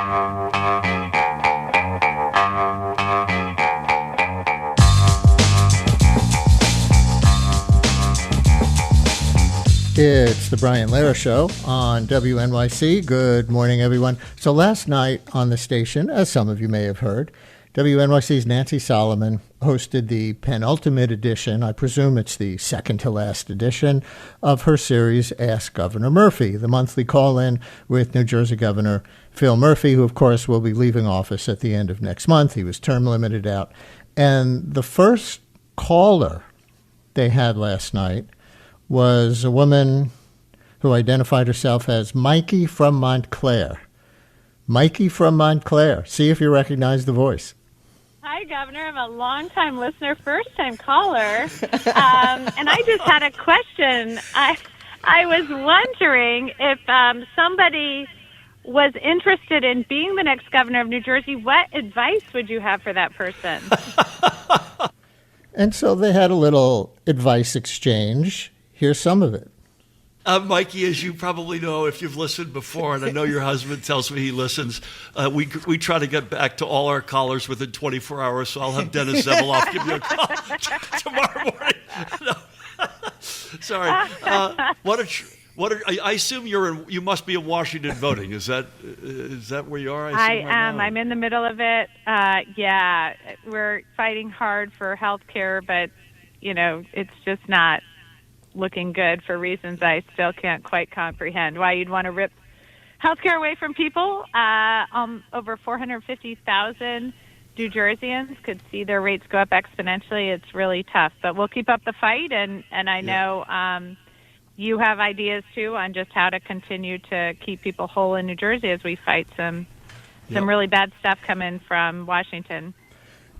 It's the Brian Lehrer Show on WNYC. Good morning, everyone. So last night on the station, as some of you may have heard, WNYC's Nancy Solomon hosted the penultimate edition, I presume it's the second to last edition, of her series, Ask Governor Murphy, the monthly call-in with New Jersey Governor Phil Murphy, who, of course, will be leaving office at the end of next month. He was term limited out. And the first caller they had last night was a woman who identified herself as Mikey from Montclair. Mikey from Montclair. See if you recognize the voice. Hi, Governor. I'm a long-time listener, first-time caller. And I just had a question. I was wondering if somebody was interested in being the next governor of New Jersey, what advice would you have for that person? And so they had a little advice exchange. Here's some of it. Mikey, as you probably know, if you've listened before, and I know your husband tells me he listens, we try to get back to all our callers within 24 hours, so I'll have Dennis Zebeloff give you a call tomorrow morning. No. Sorry. I assume you must be in Washington voting. Is that where you are? I am. I'm in the middle of it. Yeah, we're fighting hard for health care, but, it's just not looking good for reasons I still can't quite comprehend. Why you'd want to rip healthcare away from people. Over 450,000 New Jerseyans could see their rates go up exponentially. It's really tough, but we'll keep up the fight. And I know you have ideas too on just how to continue to keep people whole in New Jersey as we fight some really bad stuff coming from Washington.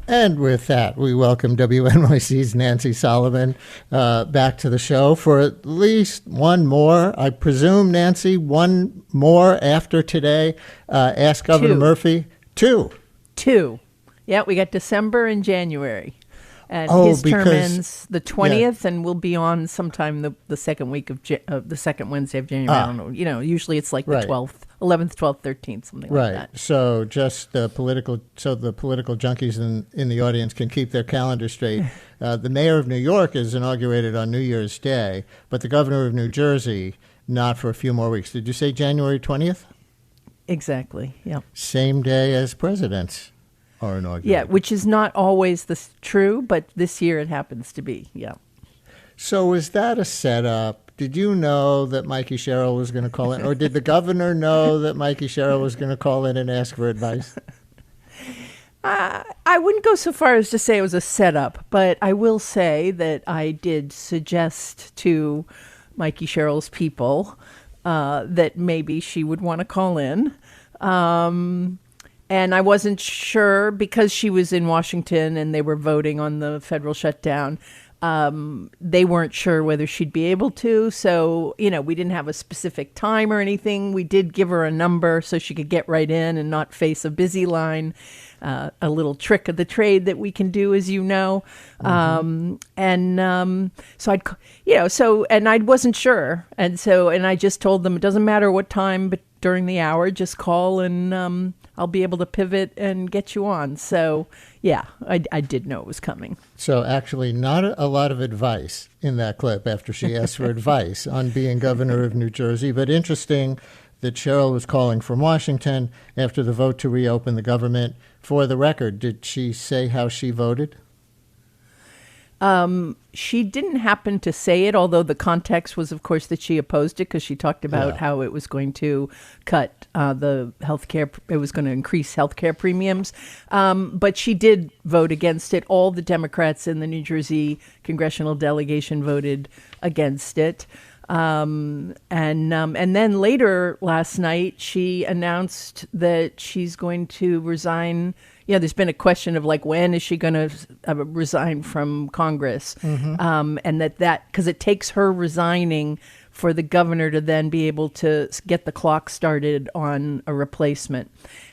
And with that, we welcome WNYC's Nancy Solomon back to the show for at least one more. I presume, Nancy, one more after today. Ask Governor Murphy. Two. Yeah, we got December and January. And his term ends the 20th, and we'll be on sometime the second week of the second Wednesday of January. I don't know. Usually it's like the 12th, 11th, 12th, 13th, something like that. So just the political junkies in the audience can keep their calendar straight. The mayor of New York is inaugurated on New Year's Day, but the governor of New Jersey not for a few more weeks. Did you say January 20th? Exactly. Yeah. Same day as presidents are inaugurated. Yeah, which is not always true, but this year it happens to be. Yeah. So is that a setup? Did you know that Mikey Sherrill was going to call in, or did the governor know that Mikey Sherrill was going to call in and ask for advice? I wouldn't go so far as to say it was a setup, but I will say that I did suggest to Mikey Sherrill's people that maybe she would want to call in. And I wasn't sure because she was in Washington and they were voting on the federal shutdown. They weren't sure whether she'd be able to. So, we didn't have a specific time or anything. We did give her a number so she could get right in and not face a busy line. A little trick of the trade that we can do, as you know. Mm-hmm. So I wasn't sure. And I just told them it doesn't matter what time, but during the hour, just call and I'll be able to pivot and get you on. So, yeah, I did know it was coming. So actually not a lot of advice in that clip after she asked for advice on being governor of New Jersey. But interesting that Sherrill was calling from Washington after the vote to reopen the government. For the record, did she say how she voted? She didn't happen to say it, although the context was, of course, that she opposed it because she talked about how it was going to cut the healthcare. It was going to increase healthcare premiums. But she did vote against it. All the Democrats in the New Jersey congressional delegation voted against it. And then later last night, she announced that she's going to resign. There's been a question of when is she going to resign from Congress? Mm-hmm. And that because it takes her resigning for the governor to then be able to get the clock started on a replacement.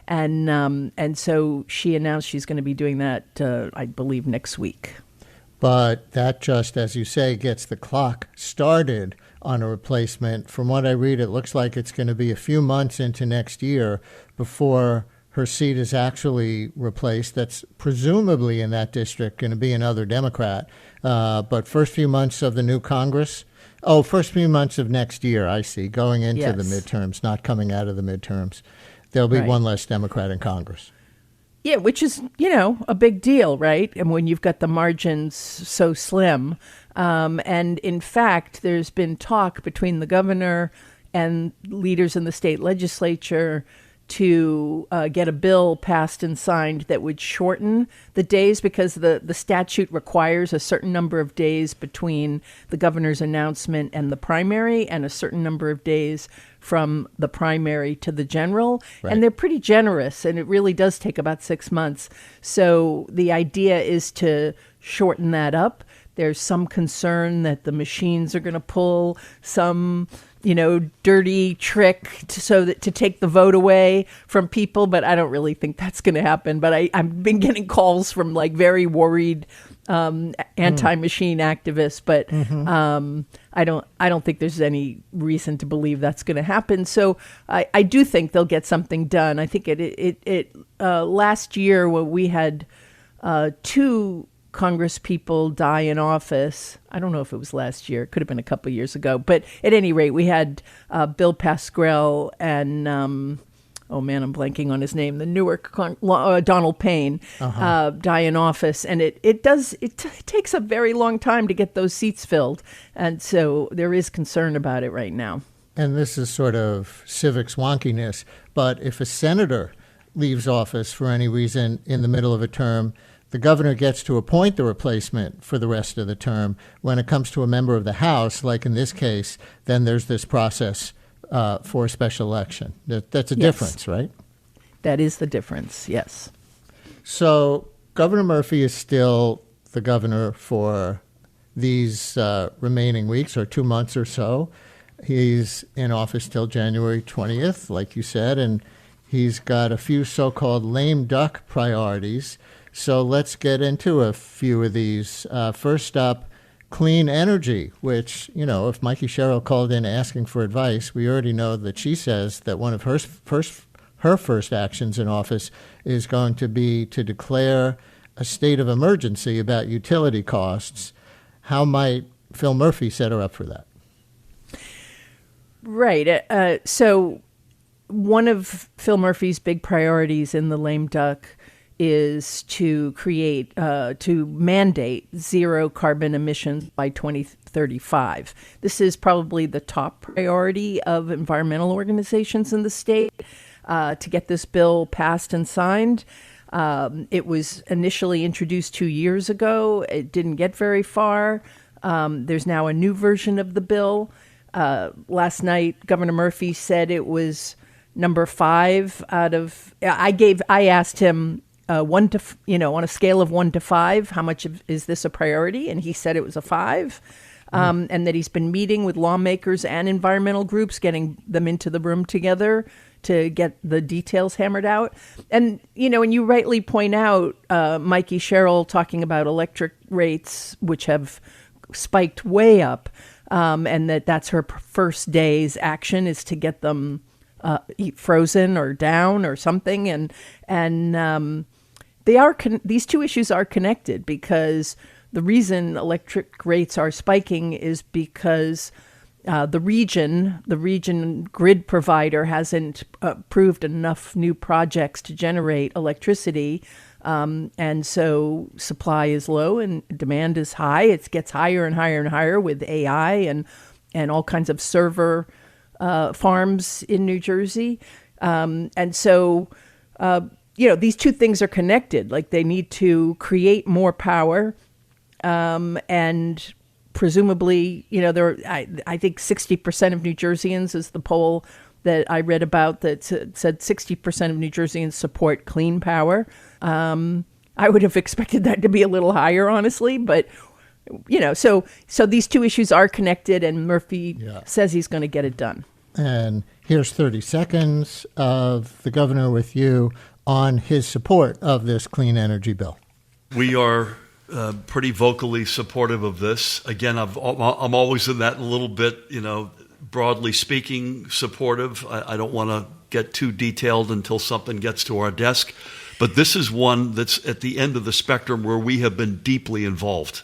And so she announced she's going to be doing that, I believe, next week. But that just, as you say, gets the clock started on a replacement. From what I read, it looks like it's going to be a few months into next year before her seat is actually replaced. That's presumably in that district going to be another Democrat. But first few months of the new Congress, first few months of next year, I see, going into the midterms, not coming out of the midterms. There'll be one less Democrat in Congress. Yeah, which is, a big deal, right? And when you've got the margins so slim. And in fact, there's been talk between the governor and leaders in the state legislature to get a bill passed and signed that would shorten the days, because the statute requires a certain number of days between the governor's announcement and the primary, and a certain number of days from the primary to the general. Right. And they're pretty generous, and it really does take about 6 months. So the idea is to shorten that up. There's some concern that the machines are going to pull some dirty trick to take the vote away from people, but I don't really think that's going to happen. But I've been getting calls from very worried anti-machine activists, but I don't think there's any reason to believe that's going to happen. So I do think they'll get something done. I think it last year when we had two Congress people die in office. I don't know if it was last year. It could have been a couple of years ago. But at any rate, we had Bill Pascrell and, I'm blanking on his name, the Newark Donald Payne die in office. And it takes a very long time to get those seats filled. And so there is concern about it right now. And this is sort of civics wonkiness. But if a senator leaves office for any reason in the middle of a term, the governor gets to appoint the replacement for the rest of the term. When it comes to a member of the House, like in this case, then there's this process for a special election. That's a difference, right? That is the difference, yes. So Governor Murphy is still the governor for these remaining weeks, or 2 months or so. He's in office till January 20th, like you said, and he's got a few so-called lame duck priorities. So let's get into a few of these. First up, clean energy, which, if Mikey Sherrill called in asking for advice, we already know that she says that one of her first actions in office is going to be to declare a state of emergency about utility costs. How might Phil Murphy set her up for that? Right. So one of Phil Murphy's big priorities in the lame duck is to mandate zero carbon emissions by 2035. This is probably the top priority of environmental organizations in the state to get this bill passed and signed. It was initially introduced 2 years ago. It didn't get very far. There's now a new version of the bill. Last night, Governor Murphy said it was number 5 out of. I asked him. On a scale of 1 to 5, how much is this a priority? And he said it was a 5, and that he's been meeting with lawmakers and environmental groups, getting them into the room together to get the details hammered out. And, and you rightly point out, Mikey Sherrill talking about electric rates, which have spiked way up, and that's her first day's action is to get them frozen or down or something. And these two issues are connected, because the reason electric rates are spiking is because the region grid provider hasn't approved enough new projects to generate electricity. And so supply is low and demand is high. It gets higher and higher and higher with AI and all kinds of server farms in New Jersey. And so these two things are connected. Like, they need to create more power, and presumably, I think 60% of New Jerseyans is the poll that I read about that said 60% of New Jerseyans support clean power. I would have expected that to be a little higher, honestly, but so these two issues are connected, and Murphy says he's going to get it done. And here's 30 seconds of the governor with you on his support of this clean energy bill. We are pretty vocally supportive of this. Again, I'm always in that little bit, broadly speaking, supportive. I don't want to get too detailed until something gets to our desk. But this is one that's at the end of the spectrum where we have been deeply involved,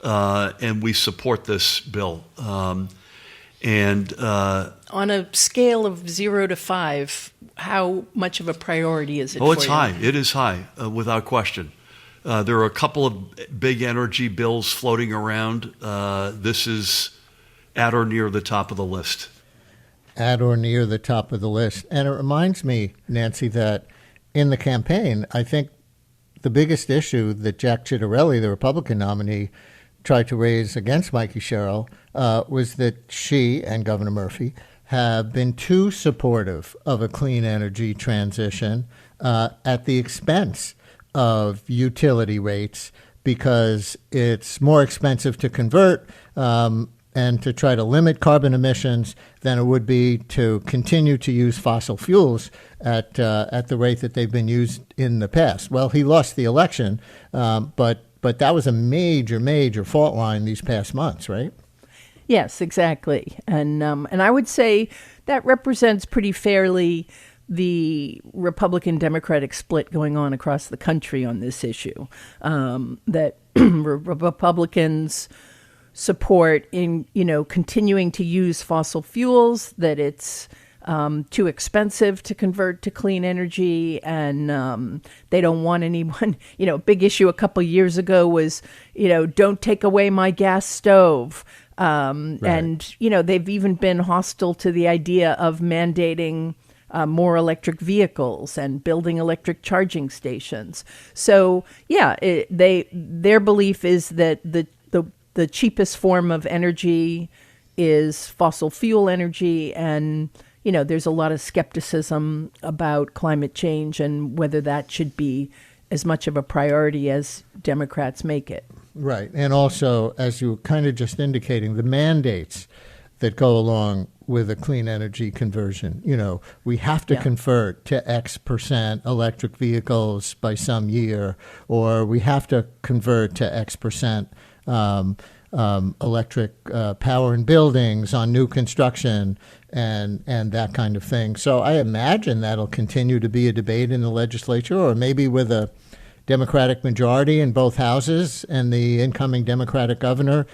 and we support this bill. On a scale of 0 to 5, how much of a priority is it for you? Oh, it's high. It is high, without question. There are a couple of big energy bills floating around. This is at or near the top of the list. At or near the top of the list. And it reminds me, Nancy, that in the campaign, I think the biggest issue that Jack Ciattarelli, the Republican nominee, tried to raise against Mikey Sherrill was that she and Governor Murphy have been too supportive of a clean energy transition at the expense of utility rates, because it's more expensive to convert and to try to limit carbon emissions than it would be to continue to use fossil fuels at the rate that they've been used in the past. Well, he lost the election, but that was a major fault line these past months, right? Yes, exactly. And I would say that represents pretty fairly the Republican-Democratic split going on across the country on this issue. That Republicans support in continuing to use fossil fuels, that it's too expensive to convert to clean energy, and they don't want anyone. A big issue a couple years ago was don't take away my gas stove. Right. And they've even been hostile to the idea of mandating more electric vehicles and building electric charging stations. So their belief is that the cheapest form of energy is fossil fuel energy, and there's a lot of skepticism about climate change and whether that should be as much of a priority as Democrats make it. Right. And also, as you were kind of just indicating, the mandates that go along with a clean energy conversion. We have to convert to X percent electric vehicles by some year, or we have to convert to X percent electric power in buildings on new construction and that kind of thing. So I imagine that'll continue to be a debate in the legislature, or maybe with a Democratic majority in both houses and the incoming Democratic governor.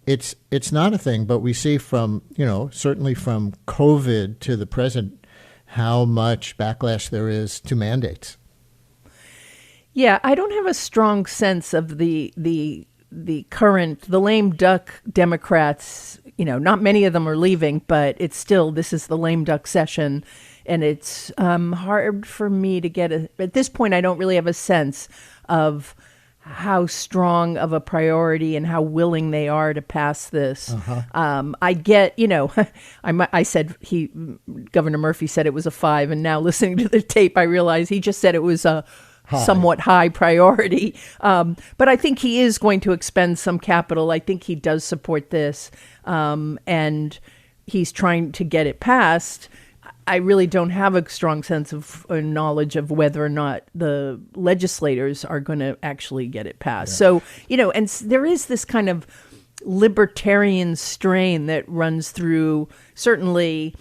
It's not a thing, but we see from, certainly from COVID to the present, how much backlash there is to mandates. Yeah, I don't have a strong sense of the lame duck Democrats. Not many of them are leaving, but this is the lame duck session. And it's hard for me to at this point, I don't really have a sense of how strong of a priority and how willing they are to pass this. I get, I said Governor Murphy said it was a 5, and now listening to the tape, I realize he just said it was a somewhat high priority. But I think he is going to expend some capital. I think he does support this, and he's trying to get it passed. I really don't have a strong sense of knowledge of whether or not the legislators are going to actually get it passed. Yeah. So, and there is this kind of libertarian strain that runs through certainly,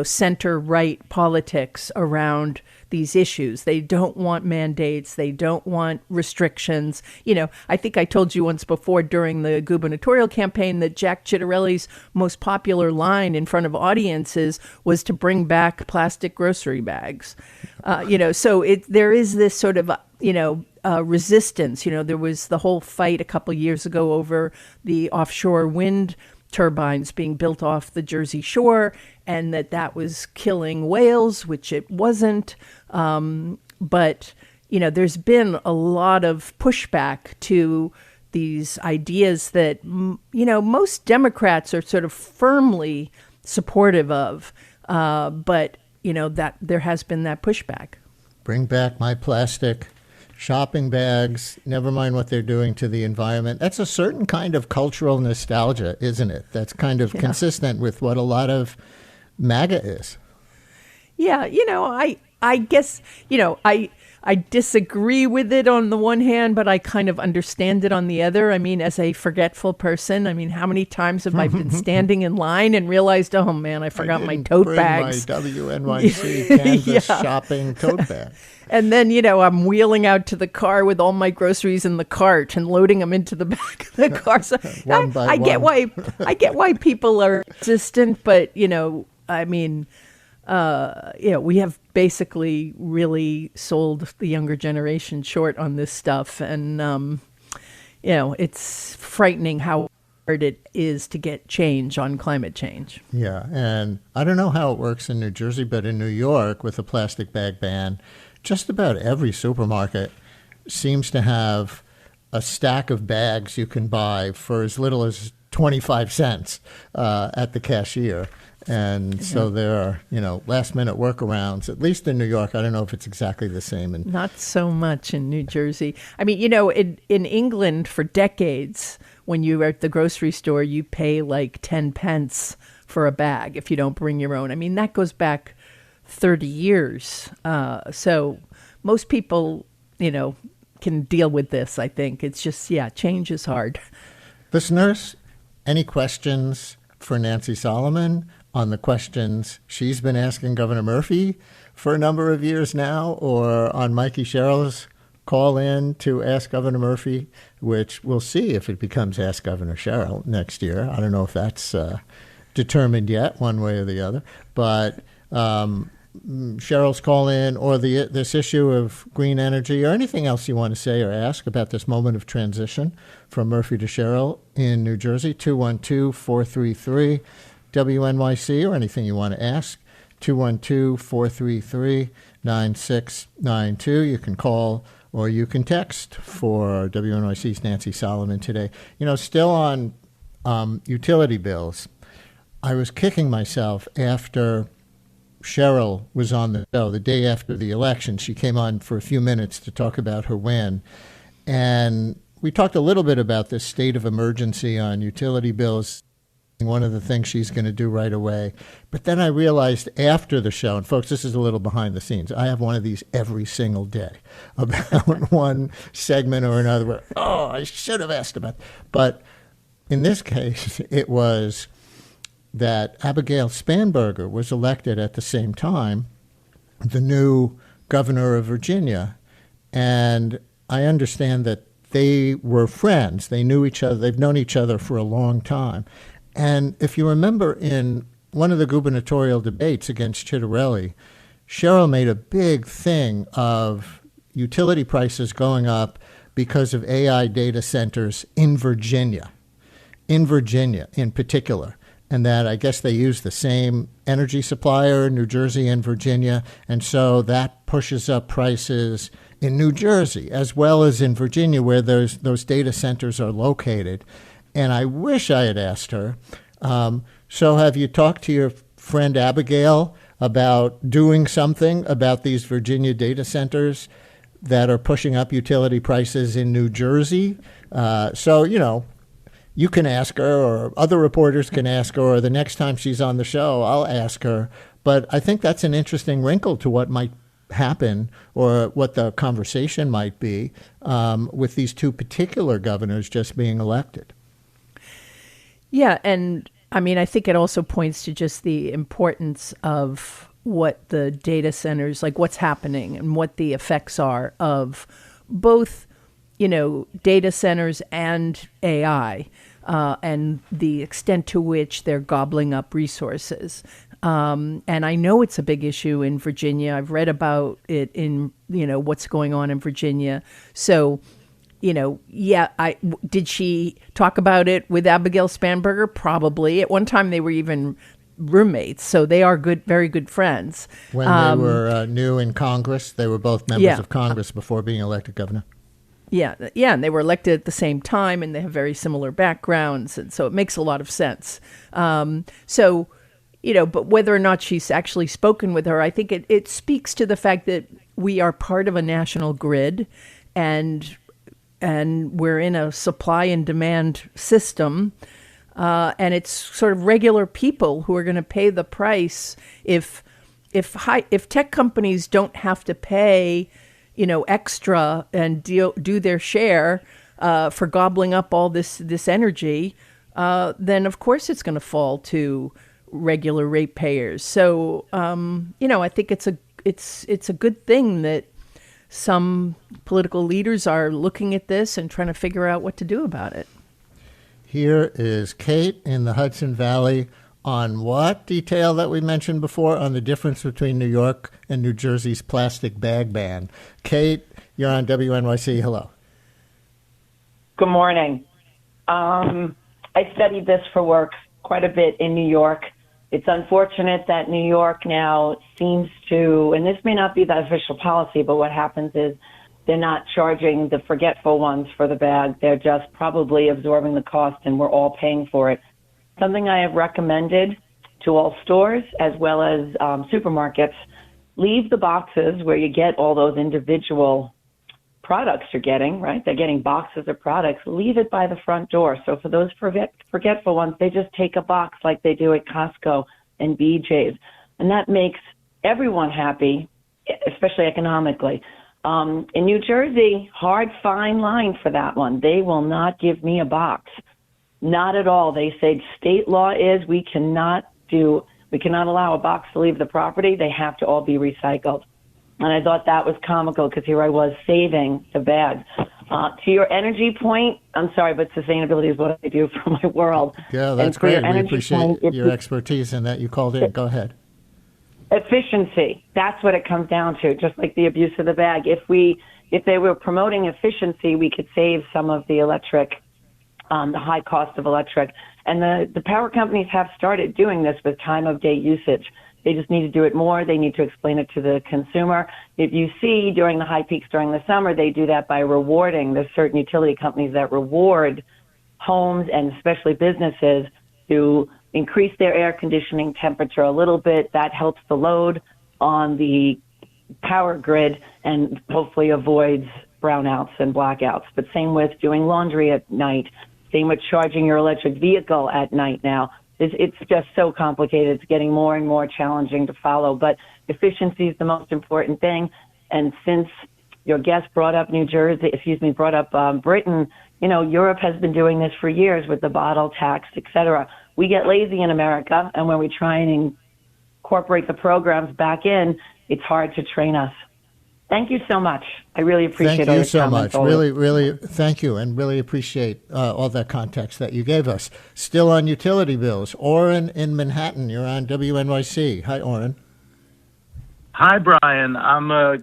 center-right politics around these issues. They don't want mandates. They don't want restrictions. I think I told you once before during the gubernatorial campaign that Jack Ciattarelli's most popular line in front of audiences was to bring back plastic grocery bags. So there is this sort of, resistance. There was the whole fight a couple years ago over the offshore wind turbines being built off the Jersey Shore, and that was killing whales, which it wasn't. But, there's been a lot of pushback to these ideas that, most Democrats are sort of firmly supportive of. But, that there has been that pushback. Bring back my plastic shopping bags, never mind what they're doing to the environment. That's a certain kind of cultural nostalgia, isn't it? That's kind of consistent with what a lot of MAGA is. Yeah, I guess, I disagree with it on the one hand, but I kind of understand it on the other. I mean, as a forgetful person, how many times have I been standing in line and realized, oh man, I forgot my tote bags. My WNYC canvas shopping tote bag. And then, I'm wheeling out to the car with all my groceries in the cart and loading them into the back of the car. So I get why people are resistant, but we have basically really sold the younger generation short on this stuff. And, it's frightening how hard it is to get change on climate change. Yeah. And I don't know how it works in New Jersey, but in New York with the plastic bag ban, just about every supermarket seems to have a stack of bags you can buy for as little as 25 cents at the cashier. And so there are, last-minute workarounds, at least in New York. I don't know if it's exactly the same. Not so much in New Jersey. In England for decades, when you were at the grocery store, you pay like 10 pence for a bag if you don't bring your own. That goes back 30 years. So most people, can deal with this, I think. It's just, change is hard. Listeners, any questions for Nancy Solomon on the questions she's been asking Governor Murphy for a number of years now, or on Mikey Sherrill's call in to Ask Governor Murphy, which we'll see if it becomes Ask Governor Sherrill next year. I don't know if that's determined yet, one way or the other. But Cheryl's call in, or this issue of green energy, or anything else you want to say or ask about this moment of transition from Murphy to Sherrill in New Jersey, 212-433 WNYC, or anything you want to ask, 212-433-9692. You can call or you can text for WNYC's Nancy Solomon today. Still on utility bills, I was kicking myself after Cheryl was on the show the day after the election. She came on for a few minutes to talk about her win. And we talked a little bit about this state of emergency on utility bills, one of the things she's going to do right away. But then I realized after the show, and folks, this is a little behind the scenes, I have one of these every single day about one segment or another where, I should have asked about. But in this case, it was that Abigail Spanberger was elected at the same time, the new governor of Virginia. And I understand that they were friends. They knew each other. They've known each other for a long time. And if you remember, in one of the gubernatorial debates against Chitterelli, Cheryl made a big thing of utility prices going up because of AI data centers in Virginia in particular. And that I guess they use the same energy supplier in New Jersey and Virginia. And so that pushes up prices in New Jersey as well as in Virginia, where those data centers are located. And I wish I had asked her, so have you talked to your friend Abigail about doing something about these Virginia data centers that are pushing up utility prices in New Jersey? You can ask her, or other reporters can ask her, or the next time she's on the show, I'll ask her. But I think that's an interesting wrinkle to what might happen, or what the conversation might be with these two particular governors just being elected. Yeah, and I think it also points to just the importance of what the data centers, like what's happening and what the effects are of both, data centers and AI, and the extent to which they're gobbling up resources. And I know it's a big issue in Virginia. I've read about it in, what's going on in Virginia. So, did she talk about it with Abigail Spanberger? Probably. At one time, they were even roommates, so they are very good friends. When they were new in Congress, they were both members of Congress before being elected governor. Yeah, and they were elected at the same time, and they have very similar backgrounds, and so it makes a lot of sense. But whether or not she's actually spoken with her, I think it speaks to the fact that we are part of a national grid, and we're in a supply and demand system, and it's sort of regular people who are going to pay the price if if tech companies don't have to pay, extra and do their share for gobbling up all this energy, then of course it's going to fall to regular ratepayers. So I think it's a good thing that some political leaders are looking at this and trying to figure out what to do about it. Here is Kate in the Hudson Valley on what detail that we mentioned before on the difference between New York and New Jersey's plastic bag ban. Kate, you're on WNYC. Hello. Good morning. I studied this for work quite a bit in New York. It's unfortunate that New York now seems to, and this may not be the official policy, but what happens is they're not charging the forgetful ones for the bag. They're just probably absorbing the cost, and we're all paying for it. Something I have recommended to all stores as well as supermarkets, leave the boxes where you get all those individual products you're getting, right? They're getting boxes of products. Leave it by the front door. So for those forgetful ones, they just take a box like they do at Costco and BJ's. And that makes everyone happy, especially economically. In New Jersey, hard fine line for that one. They will not give me a box. Not at all. They say state law is we cannot allow a box to leave the property. They have to all be recycled. And I thought that was comical because here I was saving the bags. To your energy point, I'm sorry, but sustainability is what I do for my world. Yeah, that's great. We appreciate your expertise in that. You called in. Go ahead. Efficiency. That's what it comes down to, just like the abuse of the bag. If they were promoting efficiency, we could save some of the electric, the high cost of electric. And the power companies have started doing this with time of day usage. They just need to do it more. They need to explain it to the consumer. If you see during the high peaks during the summer, they do that by rewarding. There's certain utility companies that reward homes and especially businesses to increase their air conditioning temperature a little bit. That helps the load on the power grid and hopefully avoids brownouts and blackouts. But same with doing laundry at night. Same with charging your electric vehicle at night now. It's just so complicated. It's getting more and more challenging to follow. But efficiency is the most important thing. And since your guest brought up Britain, Europe has been doing this for years with the bottle tax, et cetera. We get lazy in America, and when we try and incorporate the programs back in, it's hard to train us. Thank you so much. I really appreciate it. Thank you so much. Really, thank you, and really appreciate all that context that you gave us. Still on utility bills. Orrin in Manhattan, you're on WNYC. Hi, Orrin. Hi, Brian. I'm a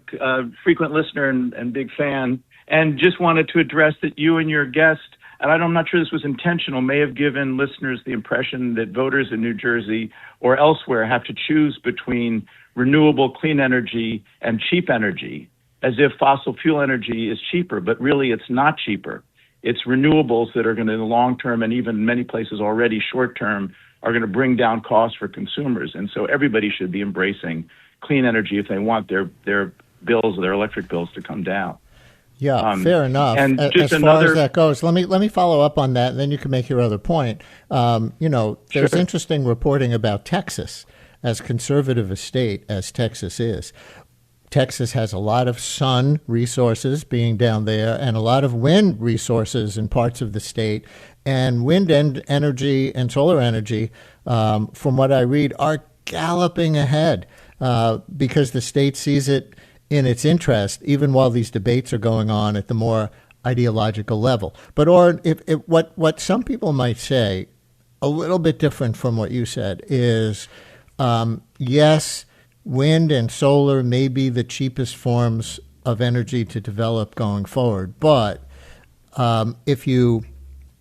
frequent listener and big fan, and just wanted to address that you and your guest, and I'm not sure this was intentional, may have given listeners the impression that voters in New Jersey or elsewhere have to choose between renewable clean energy and cheap energy, as if fossil fuel energy is cheaper, but really it's not cheaper. It's renewables that are going to, in the long term, and even in many places already short term, are going to bring down costs for consumers. And so everybody should be embracing clean energy if they want their bills, their electric bills, to come down. Yeah, fair enough. And as far as that goes, let me follow up on that, and then you can make your other point. There's interesting reporting about Texas. As conservative a state as Texas is, Texas has a lot of sun resources being down there and a lot of wind resources in parts of the state. And wind energy and solar energy, from what I read, are galloping ahead because the state sees it in its interest, even while these debates are going on at the more ideological level. But what some people might say, a little bit different from what you said, is yes, wind and solar may be the cheapest forms of energy to develop going forward. But if you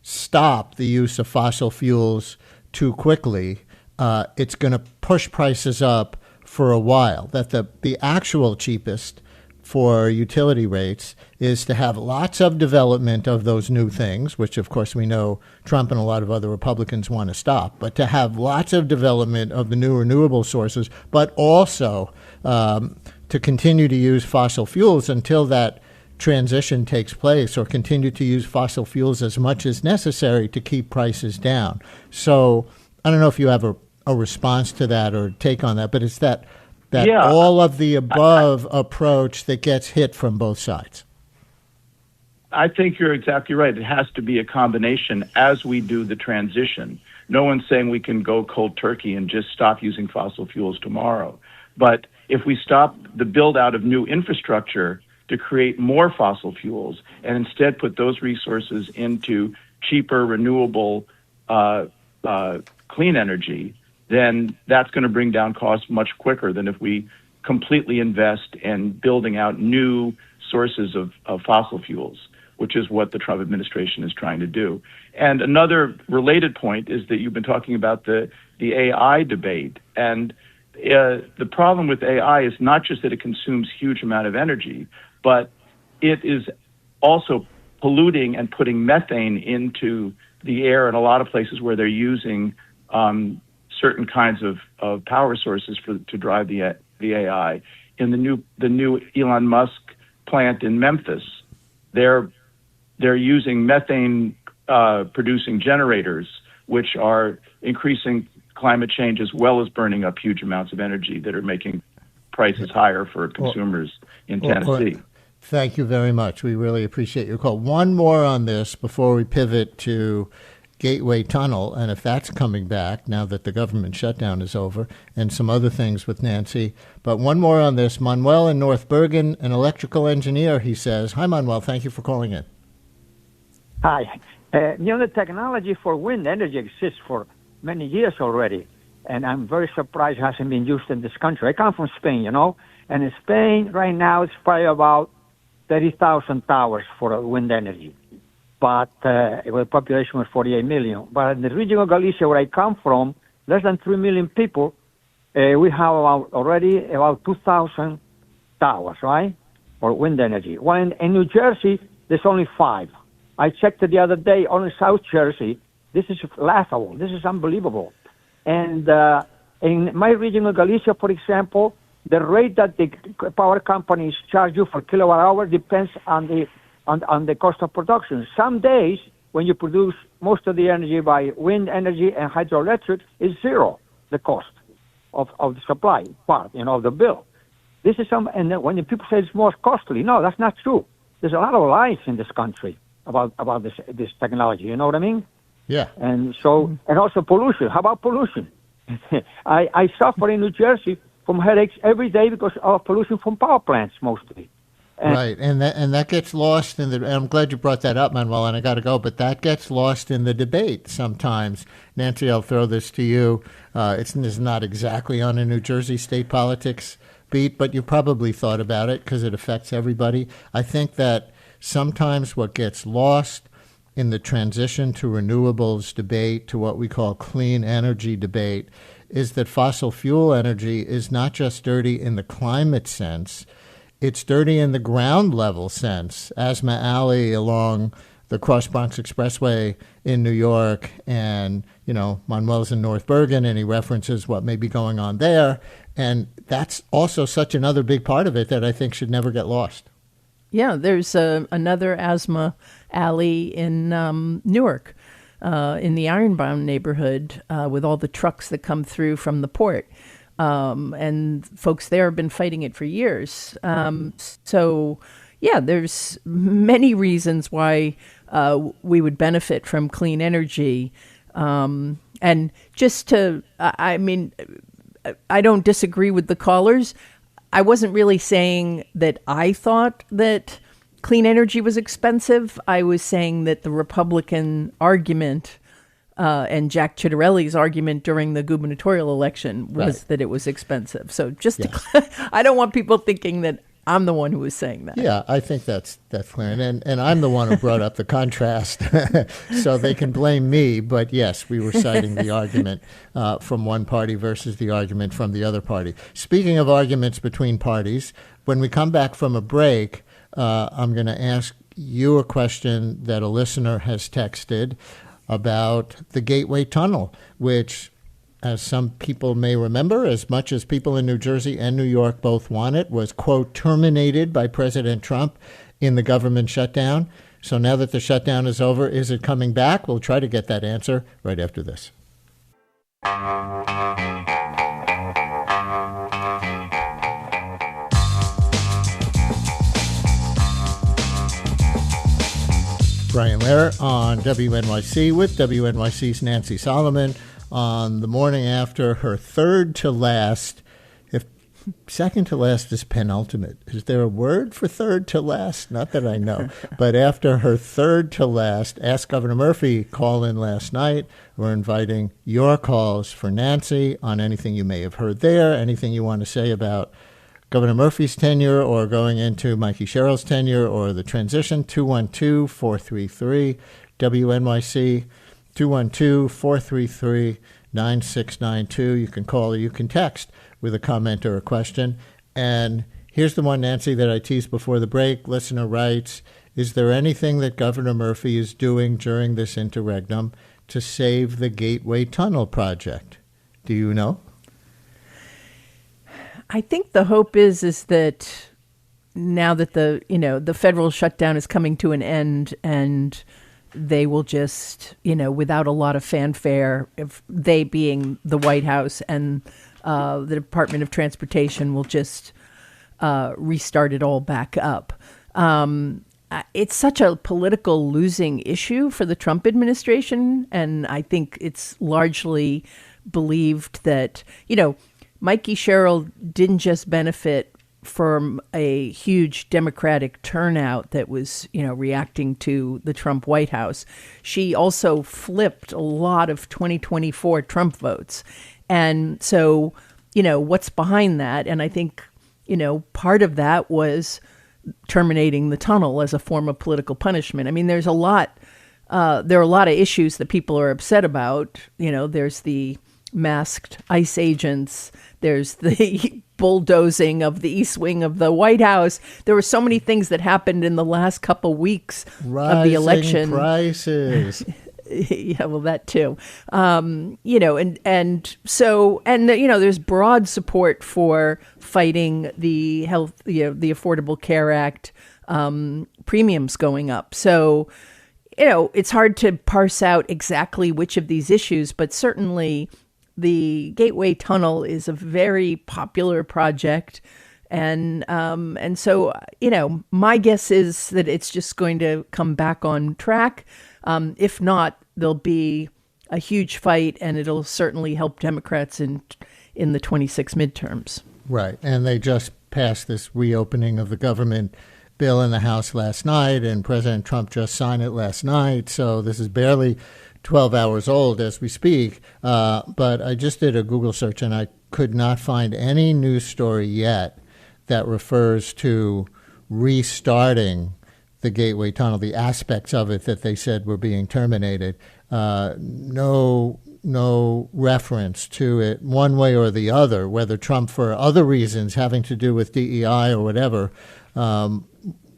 stop the use of fossil fuels too quickly, it's going to push prices up for a while. That the actual cheapest for utility rates is to have lots of development of those new things, which of course we know Trump and a lot of other Republicans want to stop, but to have lots of development of the new renewable sources, but also to continue to use fossil fuels until that transition takes place, or continue to use fossil fuels as much as necessary to keep prices down. So I don't know if you have a response to that or take on that, but it's that that all of the above approach that gets hit from both sides? I think you're exactly right. It has to be a combination as we do the transition. No one's saying we can go cold turkey and just stop using fossil fuels tomorrow. But if we stop the build out of new infrastructure to create more fossil fuels and instead put those resources into cheaper, renewable, clean energy, then that's going to bring down costs much quicker than if we completely invest in building out new sources of fossil fuels, which is what the Trump administration is trying to do. And another related point is that you've been talking about the AI debate. And the problem with AI is not just that it consumes huge amount of energy, but it is also polluting and putting methane into the air in a lot of places where they're using certain kinds of power sources to drive the AI. In the new Elon Musk plant in Memphis, they're using methane producing generators, which are increasing climate change as well as burning up huge amounts of energy that are making prices higher for consumers in Tennessee. Thank you very much. We really appreciate your call. One more on this before we pivot to Gateway Tunnel, and if that's coming back now that the government shutdown is over, and some other things with Nancy. But one more on this. Manuel in North Bergen, an electrical engineer, he says. Hi, Manuel. Thank you for calling in. Hi. The technology for wind energy exists for many years already, and I'm very surprised it hasn't been used in this country. I come from Spain, and in Spain right now it's probably about 30,000 towers for wind energy, but with a population of 48 million. But in the region of Galicia, where I come from, less than 3 million people, we have already about 2,000 towers, right, for wind energy. When in New Jersey, there's only 5. I checked it the other day, only South Jersey. This is laughable. This is unbelievable. And in my region of Galicia, for example, the rate that the power companies charge you for kilowatt hour depends on the cost of production. Some days, when you produce most of the energy by wind energy and hydroelectric, is zero, the cost of the supply part, of the bill. This is and then when the people say it's more costly, no, that's not true. There's a lot of lies in this country about this technology. You know what I mean? Yeah. And so, and also pollution. How about pollution? I suffer in New Jersey from headaches every day because of pollution from power plants mostly. Right, and that gets lost in the. I'm glad you brought that up, Manuel, and I got to go. But that gets lost in the debate sometimes. Nancy, I'll throw this to you. It's not exactly on a New Jersey state politics beat, but you probably thought about it because it affects everybody. I think that sometimes what gets lost in the transition to renewables debate, to what we call clean energy debate, is that fossil fuel energy is not just dirty in the climate sense. It's dirty in the ground level sense. Asma Alley along the Cross Bronx Expressway in New York, and, Manuel's in North Bergen, and he references what may be going on there. And that's also such another big part of it that I think should never get lost. Yeah, there's another Asma Alley in Newark, in the Ironbound neighborhood, with all the trucks that come through from the port. And folks there have been fighting it for years. So, there's many reasons why we would benefit from clean energy. And just to, I don't disagree with the callers. I wasn't really saying that I thought that clean energy was expensive. I was saying that the Republican argument and Jack Ciattarelli's argument during the gubernatorial election was that it was expensive. So I don't want people thinking that I'm the one who was saying that. Yeah, I think that's clear. And I'm the one who brought up the contrast, so they can blame me. But yes, we were citing the argument from one party versus the argument from the other party. Speaking of arguments between parties, when we come back from a break, I'm going to ask you a question that a listener has texted about the Gateway Tunnel, which, as some people may remember, as much as people in New Jersey and New York both want it, was, quote, terminated by President Trump in the government shutdown. So now that the shutdown is over, is it coming back? We'll try to get that answer right after this. Brian Lehrer on WNYC with WNYC's Nancy Solomon on the morning after her third to last. If second to last is penultimate, is there a word for third to last? Not that I know. But after her third to last, Ask Governor Murphy call in last night. We're inviting your calls for Nancy on anything you may have heard there, anything you want to say about Governor Murphy's tenure or going into Mikey Sherrill's tenure or the transition. 212-433-WNYC, 212-433-9692. You can call or you can text with a comment or a question. And here's the one, Nancy, that I teased before the break. Listener writes, is there anything that Governor Murphy is doing during this interregnum to save the Gateway Tunnel project? Do you know? I think the hope is that now that the federal shutdown is coming to an end, and they will just, without a lot of fanfare, if they being the White House and the Department of Transportation will just restart it all back up. It's such a political losing issue for the Trump administration, and I think it's largely believed that, Mikey Sherrill didn't just benefit from a huge Democratic turnout that was, reacting to the Trump White House. She also flipped a lot of 2024 Trump votes. And so, what's behind that? And I think, part of that was terminating the tunnel as a form of political punishment. I mean, there are a lot of issues that people are upset about. There's the masked ICE agents. There's the bulldozing of the East Wing of the White House. There were so many things that happened in the last couple weeks of the election. Prices. Yeah, well, that too. There's broad support for fighting the the Affordable Care Act, premiums going up. So, it's hard to parse out exactly which of these issues, but certainly the Gateway Tunnel is a very popular project. And so, my guess is that it's just going to come back on track. If not, there'll be a huge fight, and it'll certainly help Democrats in the 26 midterms. Right. And they just passed this reopening of the government bill in the House last night, and President Trump just signed it last night. So this is barely 12 hours old as we speak. But I just did a Google search, and I could not find any news story yet that refers to restarting the Gateway Tunnel, the aspects of it that they said were being terminated. No reference to it one way or the other, whether Trump, for other reasons having to do with DEI or whatever,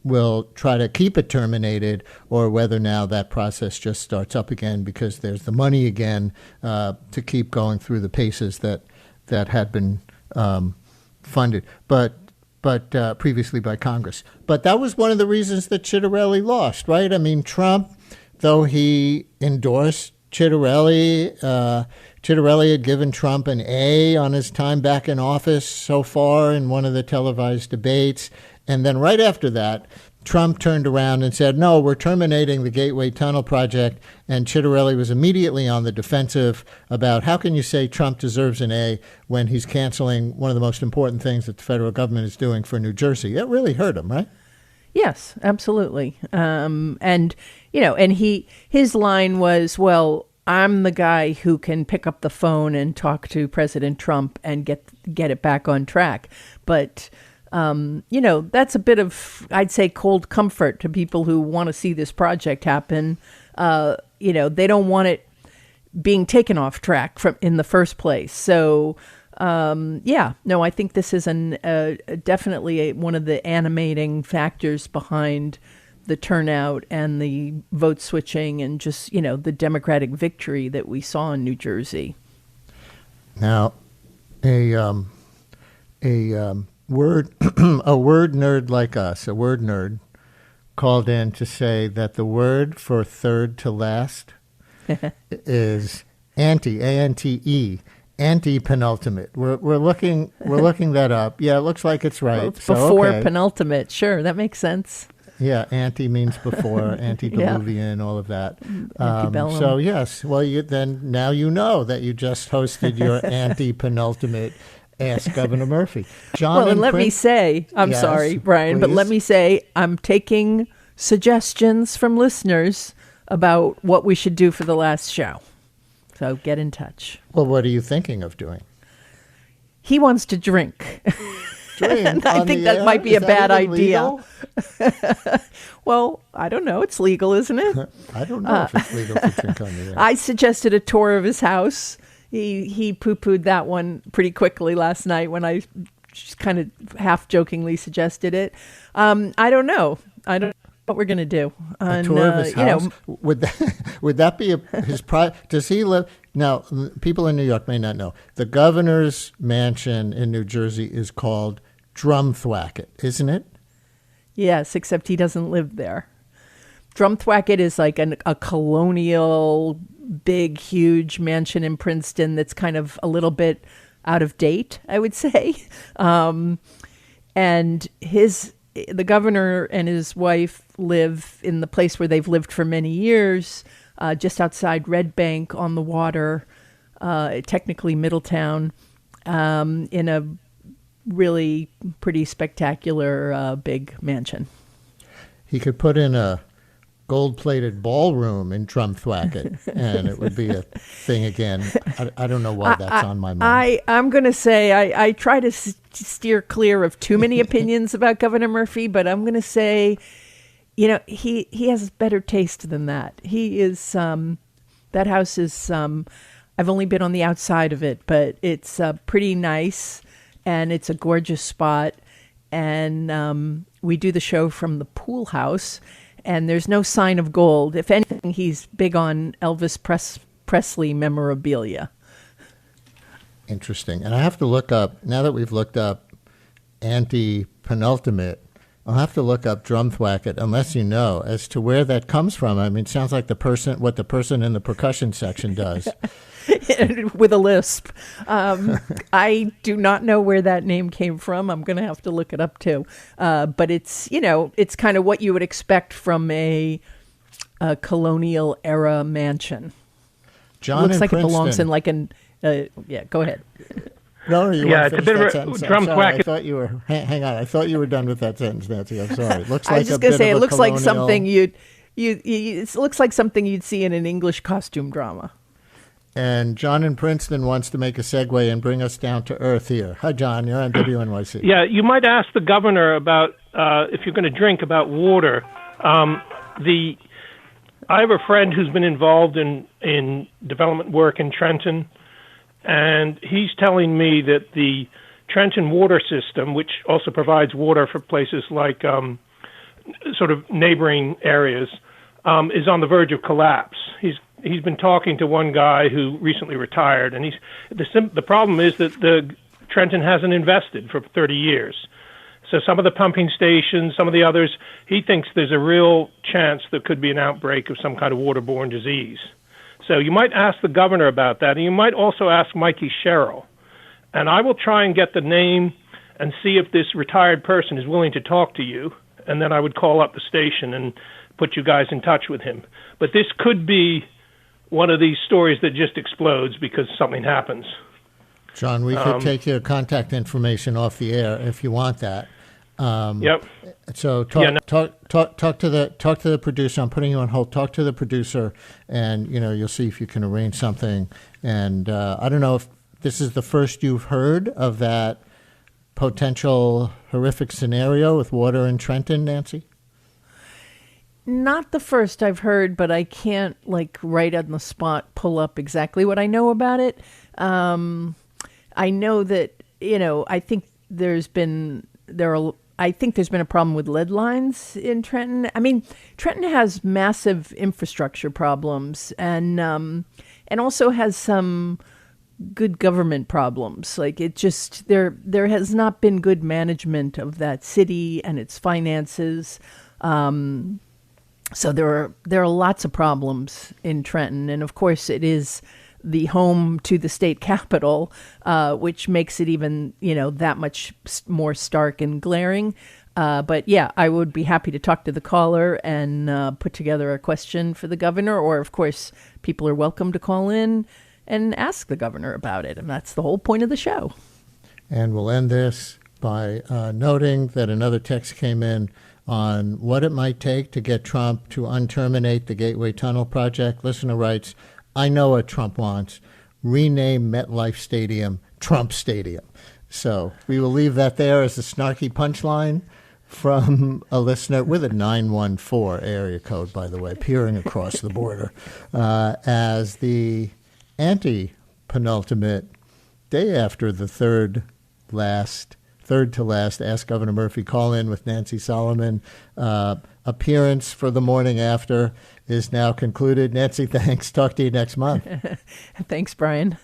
will try to keep it terminated, or whether now that process just starts up again because there's the money again to keep going through the paces that had been funded, but previously by Congress. But that was one of the reasons that Chitterelli lost, right? I mean, Trump, though he endorsed Chitterelli had given Trump an A on his time back in office so far in one of the televised debates. And then right after that, Trump turned around and said, no, we're terminating the Gateway Tunnel project. And Chitterelli was immediately on the defensive about how can you say Trump deserves an A when he's canceling one of the most important things that the federal government is doing for New Jersey. It really hurt him, right? Yes, absolutely. And his line was, well, I'm the guy who can pick up the phone and talk to President Trump and get it back on track. But that's a bit of, I'd say, cold comfort to people who want to see this project happen. They don't want it being taken off track in the first place. So, I think this is definitely one of the animating factors behind the turnout and the vote switching and just, the Democratic victory that we saw in New Jersey. Now, a word nerd like us, a word nerd, called in to say that the word for third to last is ante, A-N-T-E, anti-penultimate. We're looking that up. Yeah, it looks like it's right. Well, it's before penultimate. Sure, that makes sense. Yeah, ante means before, antediluvian, all of that. Antebellum. So yes, well, now you know that you just hosted your anti-penultimate Ask Governor Murphy. John Well, and let me Prince- say, I'm Yes, sorry, Brian, but let please. me say I'm taking suggestions from listeners about what we should do for the last show. So get in touch. Well, what are you thinking of doing? He wants to drink. Drink I on think the that air? might be Is a that bad even idea. legal? Well, I don't know. It's legal, isn't it? I don't know if it's legal to drink on the air. I suggested a tour of his house. He poo-pooed that one pretty quickly last night when I just kind of half-jokingly suggested it. I don't know. I don't know what we're going to do. A tour of his house. You know, Would that be his private? Does he live? Now, people in New York may not know. The governor's mansion in New Jersey is called Drumthwacket, isn't it? yes, except he doesn't live there. Drumthwacket is like a colonial, big, huge mansion in Princeton that's kind of a little bit out of date, I would say. And the governor and his wife live in the place where they've lived for many years, just outside Red Bank on the water, technically Middletown, in a really pretty spectacular big mansion. He could put in a gold-plated ballroom in Drumthwacket, and it would be a thing again. I don't know why that's on my mind. I'm going to say I try to steer clear of too many opinions about Governor Murphy, but I'm going to say, you know, he has better taste than that. He is, that house is, I've only been on the outside of it, but it's pretty nice, and it's a gorgeous spot, and we do the show from the pool house, and there's no sign of gold. If anything, he's big on Elvis Presley memorabilia. Interesting. And I have to look up, now that we've looked up anti-penultimate, I'll have to look up Drumthwacket, unless you know, as to where that comes from. I mean, it sounds like what the person in the percussion section does. With a lisp. I do not know where that name came from. I'm going to have to look it up too. But it's, you know, it's kind of what you would expect from a colonial era mansion. John Looks in like Princeton. it belongs in like an, yeah, go ahead. No, you Yeah, want to it's a finish bit of that a sentence? I'm drum sorry. thwack. I thought you were, hang on, I thought you were done with that sentence, Nancy. I'm sorry. Looks I like was just a going bit to say, of it a looks like colonial- something it looks like something you'd see in an English costume drama. And John in Princeton wants to make a segue and bring us down to earth here. Hi, John. You're on WNYC. Yeah, you might ask the governor about if you're going to drink about water. I have a friend who's been involved in development work in Trenton, and he's telling me that the Trenton water system, which also provides water for places like sort of neighboring areas, is on the verge of collapse. He's been talking to one guy who recently retired, and the problem is that the Trenton hasn't invested for 30 years. So some of the pumping stations, some of the others, he thinks there's a real chance there could be an outbreak of some kind of waterborne disease. So you might ask the governor about that, and you might also ask Mikey Sherrill. And I will try and get the name and see if this retired person is willing to talk to you, and then I would call up the station and put you guys in touch with him. But this could be one of these stories that just explodes because something happens. John, we could take your contact information off the air if you want that. Yep. So talk to the producer. I'm putting you on hold. Talk to the producer, and you'll see if you can arrange something. And I don't know if this is the first you've heard of that potential horrific scenario with water in Trenton, Nancy. Not the first I've heard, but I can't right on the spot pull up exactly what I know about it. I know that I think there's been a problem with lead lines in Trenton. I mean, Trenton has massive infrastructure problems and also has some good government problems. Like there has not been good management of that city and its finances. So there are lots of problems in Trenton, and of course it is the home to the state capital, which makes it even that much more stark and glaring. But yeah, I would be happy to talk to the caller and put together a question for the governor. Or, of course, people are welcome to call in and ask the governor about it. And that's the whole point of the show. And we'll end this by noting that another text came in on what it might take to get Trump to unterminate the Gateway Tunnel project. Listener writes, I know what Trump wants. Rename MetLife Stadium Trump Stadium. So we will leave that there as a snarky punchline from a listener with a 914 area code, by the way, peering across the border, as the anti-penultimate day after the third to last Ask Governor Murphy call-in with Nancy Solomon appearance for the morning after is now concluded. Nancy, thanks. Talk to you next month. Thanks, Brian.